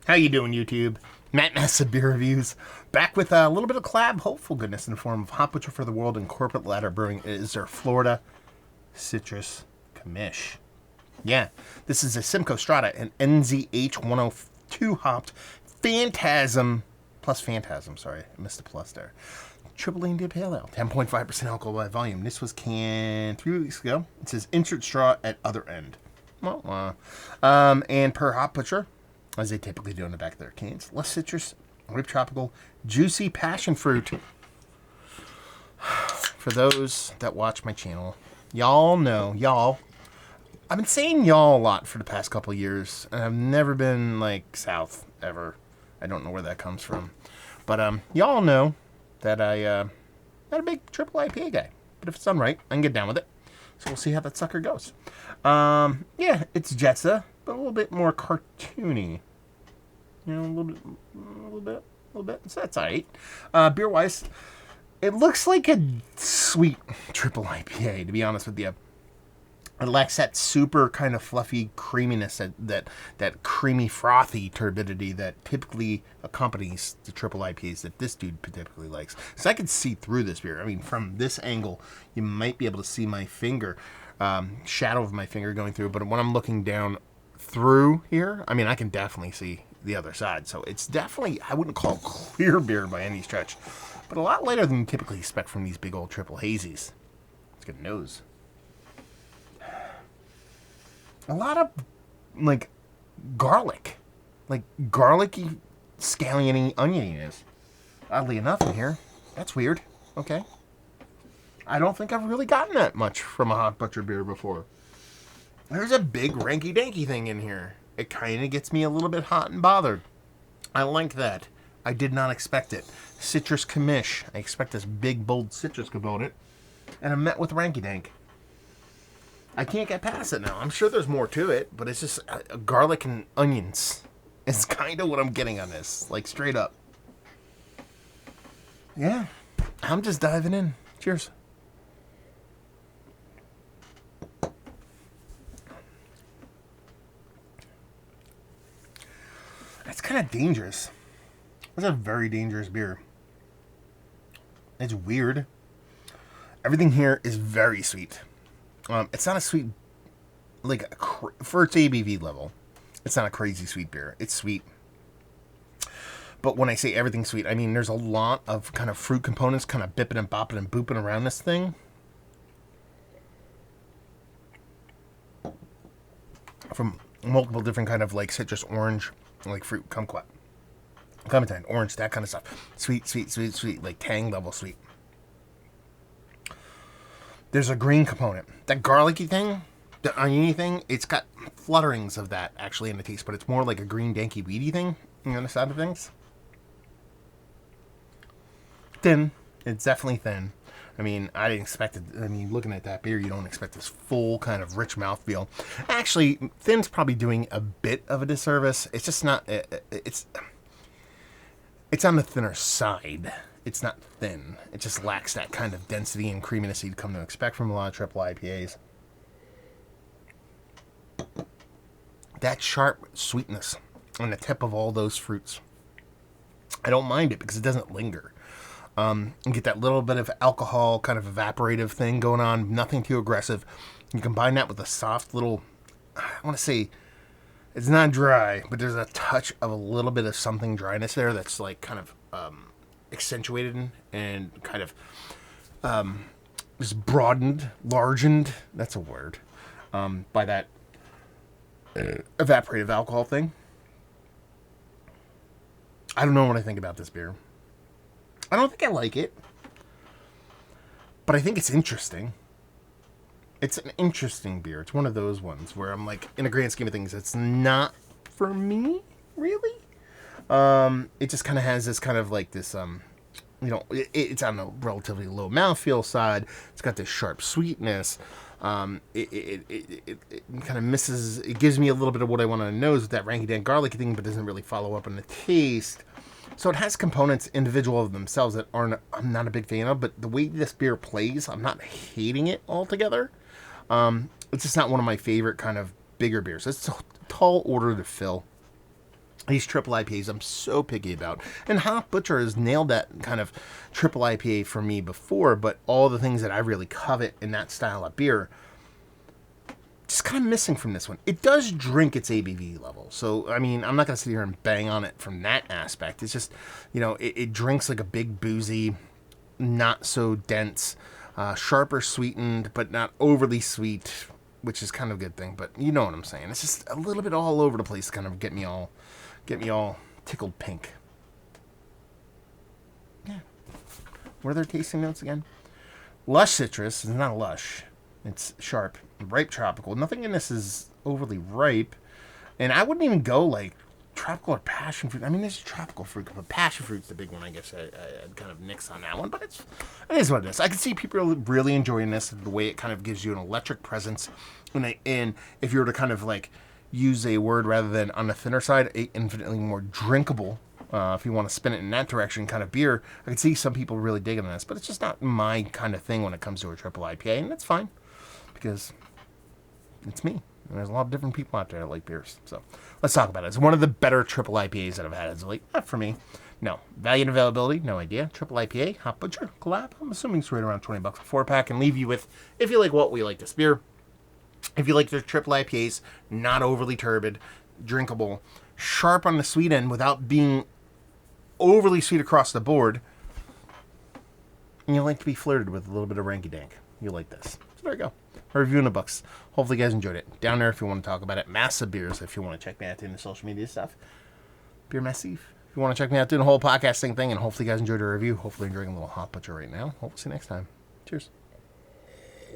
How you doing, YouTube? Matt Nessa Beer Reviews. Back with a little bit of collab hopeful goodness in the form of Hop Butcher for the World and Corporate Ladder Brewing. It is their Florida Citrus Commish. Yeah, this is a Simcoe Strata, an NZH 102 hopped Phantasm, sorry, I missed a plus there. Triple India Pale Ale, 10.5% alcohol by volume. This was canned 3 weeks ago. It says insert straw at other end. And per Hop Butcher, as they typically do on the back of their cans, less citrus, ripe tropical, juicy passion fruit. For those that watch my channel, y'all know, I've been saying y'all a lot for the past couple of years, and I've never been, like, south, ever. I don't know where that comes from. But, y'all know that I'm not a big triple IPA guy. But if it's done right, I can get down with it. So we'll see how that sucker goes. Yeah, it's Jetsa, but a little bit more cartoony. You know, a little bit. So that's alright. Beer-wise, it looks like a sweet triple IPA, to be honest with you. It lacks that super kind of fluffy creaminess, that creamy, frothy turbidity that typically accompanies the triple IPAs that this dude typically likes. So I can see through this beer. I mean, from this angle, you might be able to see my finger, shadow of my finger going through. But when I'm looking down through here, I mean, I can definitely see the other side. So it's definitely, I wouldn't call it clear beer by any stretch, but a lot lighter than you typically expect from these big old triple hazies. Let's get a nose. A lot of, like, garlic. Like, garlicky, scalliony, onioniness. Oddly enough in here. That's weird. Okay. I don't think I've really gotten that much from a Hop Butcher beer before. There's a big ranky-danky thing in here. It kind of gets me a little bit hot and bothered. I like that. I did not expect it. Citrus Commish. I expect this big, bold citrus component. And I'm met with ranky-dank. I can't get past it now. I'm sure there's more to it, but it's just garlic and onions. It's kind of what I'm getting on this. Like, straight up. Yeah. I'm just diving in. Cheers. That's kind of dangerous. That's a very dangerous beer. It's weird. Everything here is very sweet. It's not a sweet, like, for its ABV level, it's not a crazy sweet beer. It's sweet. But when I say everything's sweet, I mean there's a lot of kind of fruit components kind of bipping and bopping and booping around this thing. From multiple different kind of, like, citrus, orange, like, fruit, kumquat, clementine, orange, that kind of stuff. Sweet, like tang level sweet. There's a green component. That garlicky thing, the oniony thing, it's got flutterings of that actually in the taste, but it's more like a green, danky, weedy thing on the side of things. Thin. It's definitely thin. I mean, I didn't expect it. I mean, looking at that beer, you don't expect this full kind of rich mouthfeel. Actually, thin's probably doing a bit of a disservice. It's just not, it's on the thinner side. It's not thin. It just lacks that kind of density and creaminess you'd come to expect from a lot of triple IPAs. That sharp sweetness on the tip of all those fruits. I don't mind it because it doesn't linger. You get that little bit of alcohol kind of evaporative thing going on. Nothing too aggressive. You combine that with a soft little, I want to say, it's not dry, but there's a touch of a little bit of something dryness there that's like kind of accentuated and kind of just broadened, largened, that's a word, by that evaporative alcohol thing. I don't know what I think about this beer. I don't think I like it, but I think it's interesting. It's an interesting beer. It's one of those ones where I'm like, in the grand scheme of things, it's not for me, really. It just kind of has this kind of like this, you know, it's on the relatively low mouthfeel side. It's got this sharp sweetness. It kind of misses, it gives me a little bit of what I want on the nose with that ranky-dank garlicky thing, but doesn't really follow up on the taste. So it has components individual of themselves that I'm not a big fan of, but the way this beer plays, I'm not hating it altogether. It's just not one of my favorite kind of bigger beers. It's a tall order to fill. these triple IPAs I'm so picky about. And Hop Butcher has nailed that kind of triple IPA for me before, but all the things that I really covet in that style of beer, just kind of missing from this one. It does drink its ABV level. So, I mean, I'm not going to sit here and bang on it from that aspect. It's just, it drinks like a big boozy, not so dense, sharper sweetened, but not overly sweet, which is kind of a good thing. But you know what I'm saying. It's just a little bit all over the place to kind of get me all tickled pink. Yeah. What are their tasting notes again? Lush citrus is not lush. It's sharp. Ripe tropical. Nothing in this is overly ripe. And I wouldn't even go like tropical or passion fruit. I mean, there's tropical fruit, but passion fruit's the big one. I guess I'd kind of nix on that one. But it is what it is. I can see people really enjoying this. The way it kind of gives you an electric presence. And if you were to kind of like use a word rather than on the thinner side, a infinitely more drinkable, if you want to spin it in that direction, kind of beer. I can see some people really digging this, but it's just not my kind of thing when it comes to a triple IPA, and that's fine because it's me. And there's a lot of different people out there that like beers. So let's talk about it. It's one of the better triple IPAs that I've had as of late. Not for me. No. Value and availability, no idea. Triple IPA, Hop Butcher, collab. I'm assuming it's right around $20 a 4-pack, and leave you with, if you like what we like this beer, if you like their triple IPAs, not overly turbid, drinkable, sharp on the sweet end without being overly sweet across the board, and you like to be flirted with a little bit of ranky dank, you like this. So there you go. A review in the books. Hopefully you guys enjoyed it. Down there if you want to talk about it. Massive Beers if you want to check me out doing the social media stuff. Beer Massive. If you want to check me out doing the whole podcasting thing, and hopefully you guys enjoyed the review. Hopefully you're enjoying a little Hop Butcher right now. Hopefully see you next time. Cheers.